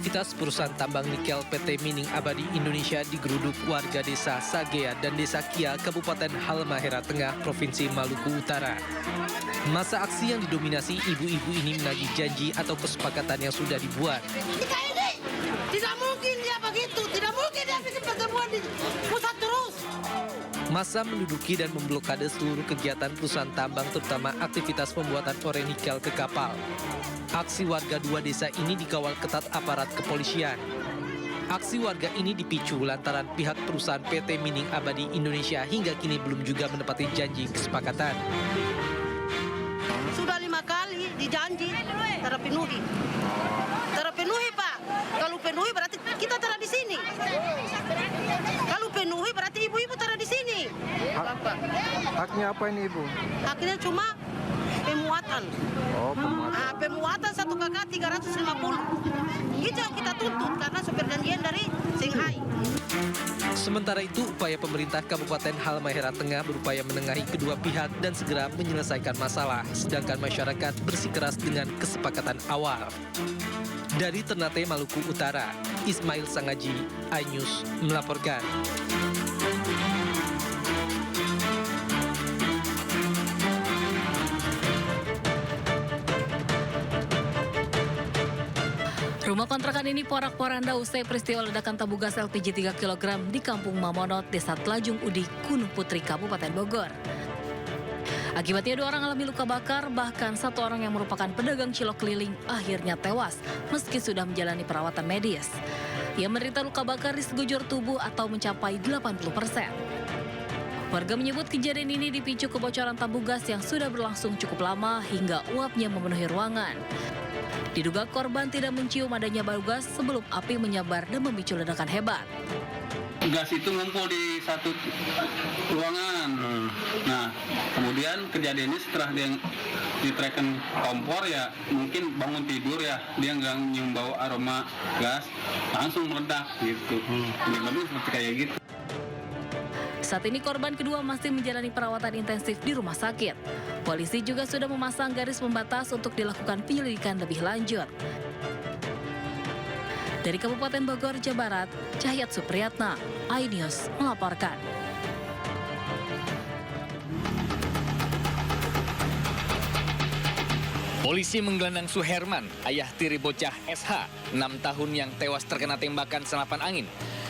Aktivitas perusahaan tambang nikel PT Mining Abadi Indonesia digeruduk warga desa Sagea dan desa Kia, Kabupaten Halmahera Tengah, Provinsi Maluku Utara. Masa aksi yang didominasi ibu-ibu ini menagih janji atau kesepakatan yang sudah dibuat. Tidak mungkin dia begitu, tidak mungkin dia bikin pertemuan di pusat terus. Masa menduduki dan memblokade seluruh kegiatan perusahaan tambang, terutama aktivitas pembuatan ore nikel ke kapal. Aksi warga dua desa ini dikawal ketat aparat kepolisian. Aksi warga ini dipicu lantaran pihak perusahaan PT Mining Abadi Indonesia hingga kini belum juga menepati janji kesepakatan. Sudah 5 kali dijanji, terpenuhi. Terpenuhi, Pak. Kalau penuhi berarti kita taruh di sini. Kalau penuhi berarti ibu-ibu taruh di sini. Haknya apa ini, Ibu? Haknya cuma pemuatan. Oh, pemuatan. Pemuatan 1 kakak 350. Itu yang kita tuntut karena perjanjian dari Shanghai. Sementara itu, upaya pemerintah Kabupaten Halmahera Tengah berupaya menengahi kedua pihak dan segera menyelesaikan masalah, sedangkan masyarakat bersikeras dengan kesepakatan awal. Dari Ternate, Maluku Utara, Ismail Sangaji, iNews melaporkan. Rumah kontrakan ini porak-poranda usai peristiwa ledakan tabung gas LPG 3 kg di Kampung Mamonot, Desa Telajung Udi, Gunung Putri, Kabupaten Bogor. Akibatnya 2 orang alami luka bakar, bahkan 1 orang yang merupakan pedagang cilok keliling akhirnya tewas meski sudah menjalani perawatan medis. Ia menderita luka bakar di sekujur tubuh atau mencapai 80%. Warga menyebut kejadian ini dipicu kebocoran tabung gas yang sudah berlangsung cukup lama hingga uapnya memenuhi ruangan. Diduga korban tidak mencium adanya bau gas sebelum api menyebar dan memicu ledakan hebat. Gas itu ngumpul di satu ruangan. Nah, kemudian kejadiannya setelah dia ditrekan kompor ya mungkin bangun tidur ya dia nggak nyium bau aroma gas langsung meledak gitu. Lebih seperti kayak gitu. Saat ini korban kedua masih menjalani perawatan intensif di rumah sakit. Polisi juga sudah memasang garis pembatas untuk dilakukan penyelidikan lebih lanjut. Dari Kabupaten Bogor, Jawa Barat, Cahyat Supriyatna, iNews melaporkan. Polisi menggelandang Suherman, ayah tiri bocah SH, 6 tahun yang tewas terkena tembakan senapan angin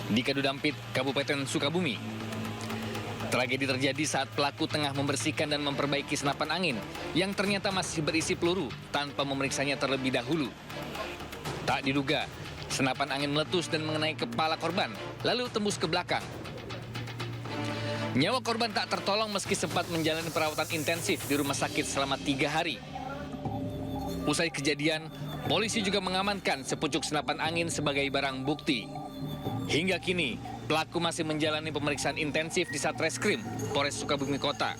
di Kadudampit, Kabupaten Sukabumi. Tragedi terjadi saat pelaku tengah membersihkan dan memperbaiki senapan angin yang ternyata masih berisi peluru tanpa memeriksanya terlebih dahulu. Tak diduga, senapan angin meletus dan mengenai kepala korban, lalu tembus ke belakang. Nyawa korban tak tertolong meski sempat menjalani perawatan intensif di rumah sakit selama 3 hari. Usai kejadian, polisi juga mengamankan sepucuk senapan angin sebagai barang bukti. Hingga kini, pelaku masih menjalani pemeriksaan intensif di Satreskrim Polres Sukabumi Kota.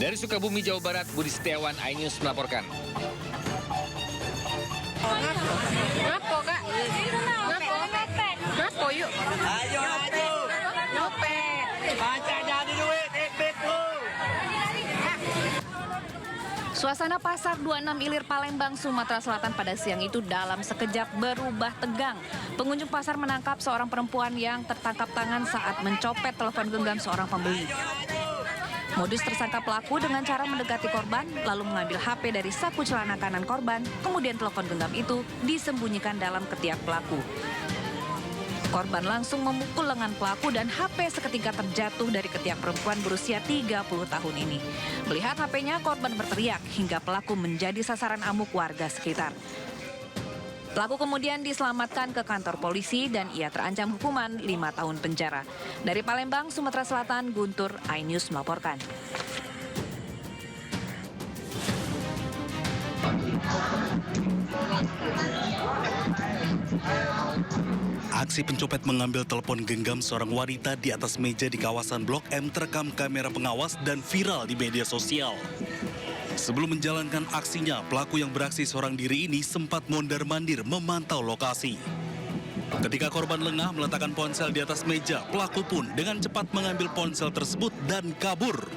Dari Sukabumi, Jawa Barat, Budi Setiawan, iNews melaporkan. Ngapo, Kak? Ngapo yuk. Ayo ngapo. Nyopet. Baca jadi duit, itu. Suasana pasar 26 Ilir Palembang, Sumatera Selatan pada siang itu dalam sekejap berubah tegang. Pengunjung pasar menangkap seorang perempuan yang tertangkap tangan saat mencopet telepon genggam seorang pembeli. Modus tersangka pelaku dengan cara mendekati korban, lalu mengambil HP dari saku celana kanan korban, kemudian telepon genggam itu disembunyikan dalam ketiak pelaku. Korban langsung memukul lengan pelaku dan HP seketika terjatuh dari ketiak perempuan berusia 30 tahun ini. Melihat HP-nya, korban berteriak hingga pelaku menjadi sasaran amuk warga sekitar. Pelaku kemudian diselamatkan ke kantor polisi dan ia terancam hukuman 5 tahun penjara. Dari Palembang, Sumatera Selatan, Guntur, iNews melaporkan. Aksi pencopet mengambil telepon genggam seorang wanita di atas meja di kawasan Blok M terekam kamera pengawas dan viral di media sosial. Sebelum menjalankan aksinya, pelaku yang beraksi seorang diri ini sempat mondar-mandir memantau lokasi. Ketika korban lengah meletakkan ponsel di atas meja, pelaku pun dengan cepat mengambil ponsel tersebut dan kabur.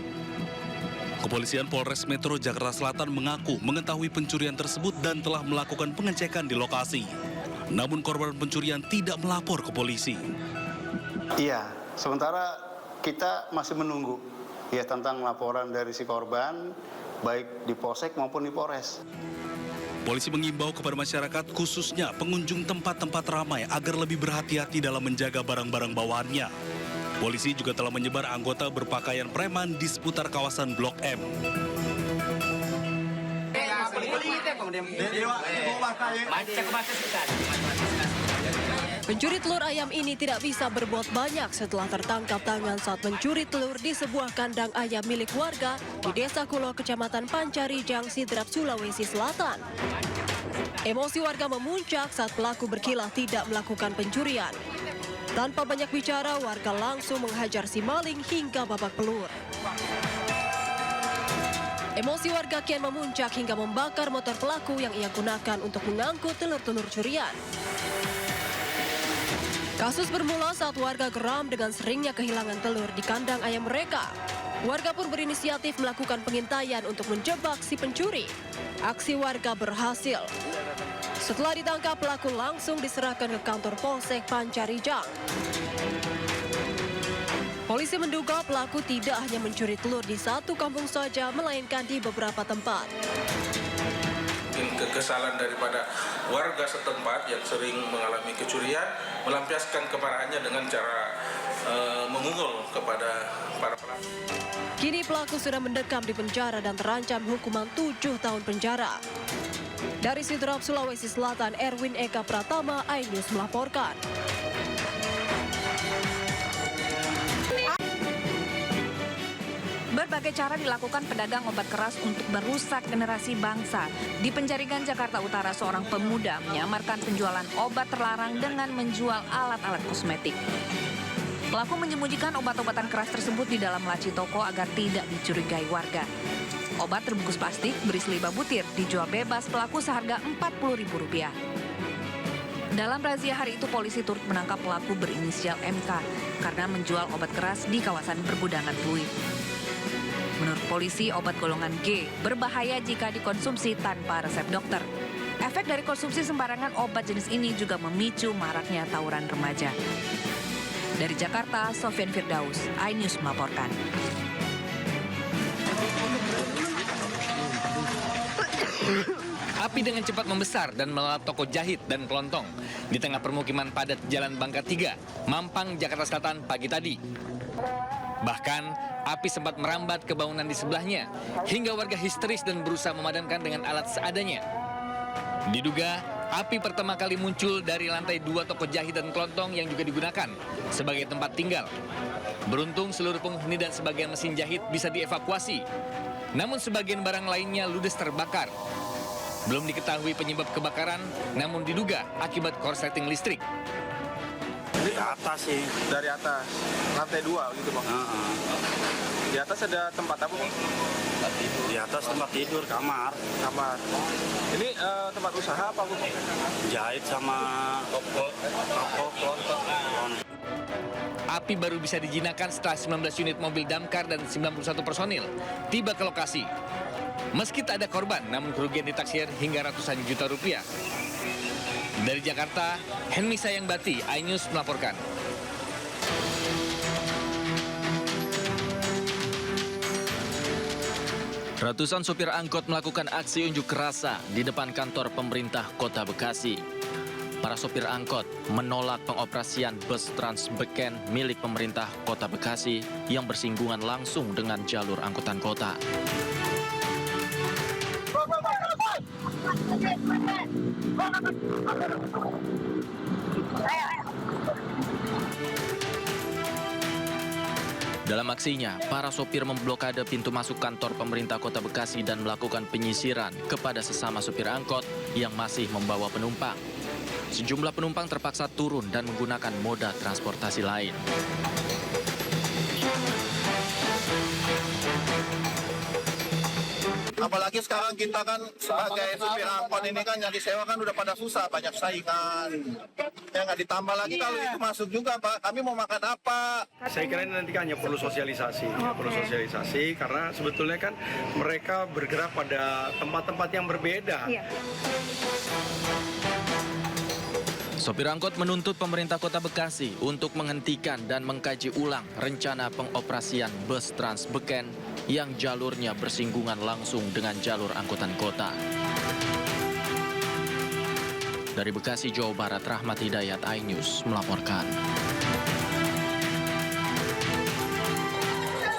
Kepolisian Polres Metro Jakarta Selatan mengaku mengetahui pencurian tersebut dan telah melakukan pengecekan di lokasi. Namun korban pencurian tidak melapor ke polisi. Iya, sementara kita masih menunggu ya tentang laporan dari si korban, baik di Polsek maupun di Polres. Polisi mengimbau kepada masyarakat, khususnya pengunjung tempat-tempat ramai, agar lebih berhati-hati dalam menjaga barang-barang bawaannya. Polisi juga telah menyebar anggota berpakaian preman di seputar kawasan Blok M. Pencuri telur ayam ini tidak bisa berbuat banyak setelah tertangkap tangan saat mencuri telur di sebuah kandang ayam milik warga di Desa Kulo, Kecamatan Pancarijang, Sidrap, Sulawesi Selatan. Emosi warga memuncak saat pelaku berkilah tidak melakukan pencurian. Tanpa banyak bicara, warga langsung menghajar si maling hingga babak belur. Emosi warga kian memuncak hingga membakar motor pelaku yang ia gunakan untuk mengangkut telur-telur curian. Kasus bermula saat warga geram dengan seringnya kehilangan telur di kandang ayam mereka. Warga pun berinisiatif melakukan pengintaian untuk menjebak si pencuri. Aksi warga berhasil. Setelah ditangkap, pelaku langsung diserahkan ke kantor Polsek Pancarijang. Polisi menduga pelaku tidak hanya mencuri telur di satu kampung saja, melainkan di beberapa tempat. Kekesalan daripada warga setempat yang sering mengalami kecurian, melampiaskan kemarahannya dengan cara memukul kepada para pelaku. Kini pelaku sudah mendekam di penjara dan terancam hukuman 7 tahun penjara. Dari Sidrap, Sulawesi Selatan, Erwin Eka Pratama, iNews melaporkan. Berbagai cara dilakukan pedagang obat keras untuk merusak generasi bangsa. Di Penjaringan, Jakarta Utara, seorang pemuda menyamarkan penjualan obat terlarang dengan menjual alat-alat kosmetik. Pelaku menyembunyikan obat-obatan keras tersebut di dalam laci toko agar tidak dicurigai warga. Obat terbungkus plastik berisi 5 butir dijual bebas pelaku seharga Rp40.000. Dalam razia hari itu, polisi turut menangkap pelaku berinisial MK karena menjual obat keras di kawasan pergudangan fluid. Menurut polisi, obat golongan G berbahaya jika dikonsumsi tanpa resep dokter. Efek dari konsumsi sembarangan obat jenis ini juga memicu maraknya tawuran remaja. Dari Jakarta, Sofyan Firdaus, iNews melaporkan. Api dengan cepat membesar dan melalap toko jahit dan kelontong di tengah permukiman padat Jalan Bangka 3, Mampang, Jakarta Selatan pagi tadi. Bahkan, api sempat merambat ke bangunan di sebelahnya, hingga warga histeris dan berusaha memadamkan dengan alat seadanya. Diduga, api pertama kali muncul dari lantai 2 toko jahit dan kelontong yang juga digunakan sebagai tempat tinggal. Beruntung seluruh penghuni dan sebagian mesin jahit bisa dievakuasi. Namun sebagian barang lainnya ludes terbakar. Belum diketahui penyebab kebakaran, namun diduga akibat korsleting listrik. Di atas sih. Dari atas, lantai 2 gitu Bang. Di atas ada tempat apa Bang? Di atas tempat tidur, kamar. Ini tempat usaha apa Bang? Jahit sama toko. Api baru bisa dijinakkan setelah 19 unit mobil damkar dan 91 personil tiba ke lokasi. Meski tak ada korban, namun kerugian ditaksir hingga ratusan juta rupiah. Dari Jakarta, Henmi Sayangbati, iNews melaporkan. Ratusan sopir angkot melakukan aksi unjuk rasa di depan kantor pemerintah Kota Bekasi. Para sopir angkot menolak pengoperasian bus Transbeken milik pemerintah Kota Bekasi yang bersinggungan langsung dengan jalur angkutan kota. Dalam aksinya, para sopir memblokade pintu masuk kantor pemerintah Kota Bekasi dan melakukan penyisiran kepada sesama sopir angkot yang masih membawa penumpang. Sejumlah penumpang terpaksa turun dan menggunakan moda transportasi lain. Apalagi sekarang kita kan sebagai supir angkot ini kan yang disewa kan udah pada susah, banyak saingan. Ya nggak ditambah lagi kalau itu masuk juga Pak, kami mau makan apa? Saya kira ini nanti hanya perlu sosialisasi, karena sebetulnya kan mereka bergerak pada tempat-tempat yang berbeda. Sopir angkot menuntut pemerintah Kota Bekasi untuk menghentikan dan mengkaji ulang rencana pengoperasian bus Trans Beken yang jalurnya bersinggungan langsung dengan jalur angkutan kota. Dari Bekasi, Jawa Barat, Rahmat Hidayat, iNews melaporkan.